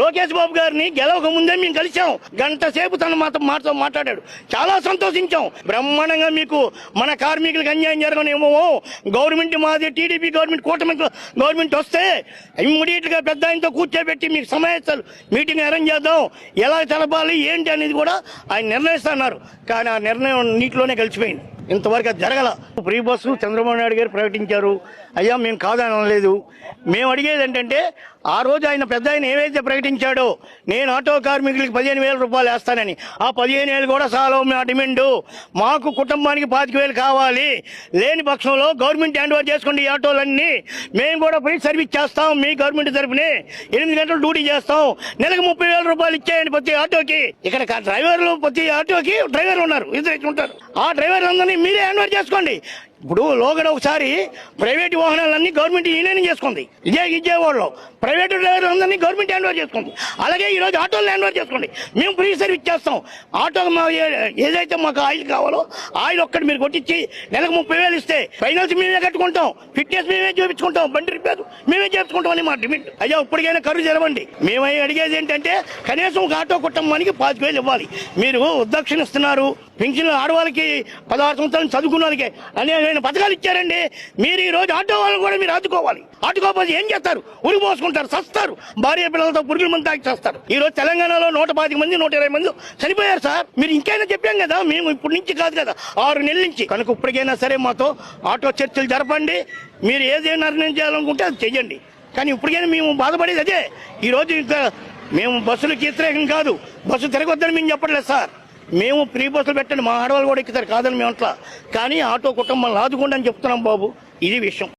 లోకేష్ బాబు గారిని గెలవక ముందే మేము కలిసాం. గంట సేపు తను మాతో మాట్లాడాడు. చాలా సంతోషించాం. బ్రహ్మాండంగా మీకు మన కార్మికులకు అన్యాయం జరగనేమో, గవర్నమెంట్ మాది టీడీపీ గవర్నమెంట్, కూటమి గవర్నమెంట్ వస్తే ఇమ్మీడియట్ గా పెద్ద ఆయనతో కూర్చోబెట్టి మీకు సమావేశాలు మీటింగ్ అరేంజ్ చేద్దాం, ఎలా తెలపాలి ఏంటి అనేది కూడా ఆయన నిర్ణయిస్తున్నారు. కానీ ఆ నిర్ణయం నీటిలోనే కలిసిపోయింది. ఇంతవరకు అది జరగల. ఫ్రీ బస్సు చంద్రబాబు నాయుడు గారు ప్రకటించారు. అయ్యా మేము కాదనలేదు. మేము అడిగేది ఏంటంటే, ఆ రోజు ఆయన పెద్ద ఆయన ఏవైతే ప్రకటించాడో నేను ఆటో కార్మికులకి 15,000 రూపాయలు వేస్తానని, ఆ 15,000 కూడా చాలా మా డిమాండ్. మాకు కుటుంబానికి 25,000 కావాలి. లేని పక్షంలో గవర్నమెంట్ హ్యాండ్ ఓవర్ చేసుకోండి ఈ ఆటోలన్నీ, మేము కూడా ఫ్రీ సర్వీస్ చేస్తాం. మీ గవర్నమెంట్ తరఫునే 8 గంటలు డ్యూటీ చేస్తాం. నెలకు 30,000 రూపాయలు ఇచ్చేయండి ప్రతి ఆటోకి. ఇక్కడ డ్రైవర్లు ప్రతి ఆటోకి డ్రైవర్లు ఉన్నారు, ఇద్దరు ఉంటారు. ఆ డ్రైవర్లందరినీ మీరే హ్యాండ్ ఓవర్ చేసుకోండి. ఇప్పుడు లోగడ ఒకసారి ప్రైవేట్ వాహనాలన్నీ గవర్నమెంట్ యూనియన్ చేసుకుంది. విజయవాడలో ప్రైవేట్ డ్రైవర్లందరినీ గవర్నమెంట్ హ్యాండ్ ఓవర్ చేసుకుంది. అలాగే ఈ రోజు ఆటోలు హ్యాండ్ ఓవర్ చేసుకోండి. మేము ఫ్రీ సర్వీస్ చేస్తాం. ఆటో ఏదైతే మాకు ఆయిల్ కావాలో ఆయిల్ ఒక్కటి మీరు కొట్టించి నెలకు 30,000 ఇస్తే ఫైనాన్స్ మేమే కట్టుకుంటాం, ఫిట్నెస్ మేమే చూపించుకుంటాం, బండి రిపేర్ మేమే చేపించుకుంటాం అని మా డిమాండ్. అయ్యా ఇప్పటికైనా కరువు జరగండి. మేము అడిగేది ఏంటంటే, కనీసం ఒక ఆటో కుటుంబానికి 25,000 ఇవ్వాలి. మీరు ఉద్దక్షణ ఇస్తున్నారు. పెన్షన్ ఆడవాళ్ళకి 16 సంవత్సరాలు చదువుకున్న వాళ్ళకి అనేకమైన పథకాలు ఇచ్చారండి. మీరు ఈ రోజు ఆటో వాళ్ళని కూడా మీరు ఆదుకోవాలి. ఆదుకోకపోతే ఏం చేస్తారు? ఉరి పోసుకుంటారు, సస్తారు. భార్య పిల్లలతో పురుగుల మంది తాకి చేస్తారు. ఈ రోజు తెలంగాణలో 125 మంది 120 మంది చనిపోయారు సార్. మీరు ఇంకైనా చెప్పాం కదా, మేము ఇప్పటి నుంచి కాదు కదా, 6 నెలల నుంచి. కనుక ఇప్పటికైనా సరే మాతో ఆటో చర్చలు జరపండి. మీరు ఏదైనా నిర్ణయం చేయాలనుకుంటే అది చెయ్యండి. కానీ ఇప్పటికైనా మేము బాధపడేది అదే. ఈ రోజు ఇంకా మేము బస్సులకు వ్యతిరేకం కాదు, బస్సు తిరగొద్దని మేము చెప్పట్లేదు సార్. మేము ఫ్రీ బస్సులు పెట్టండి, మా ఆడవాళ్ళు కూడా ఎక్కుతారు కాదని మేము అట్లా. కానీ ఆటో కుటుంబాలను ఆదుకోండి అని చెప్తున్నాం బాబు. ఇది విషయం.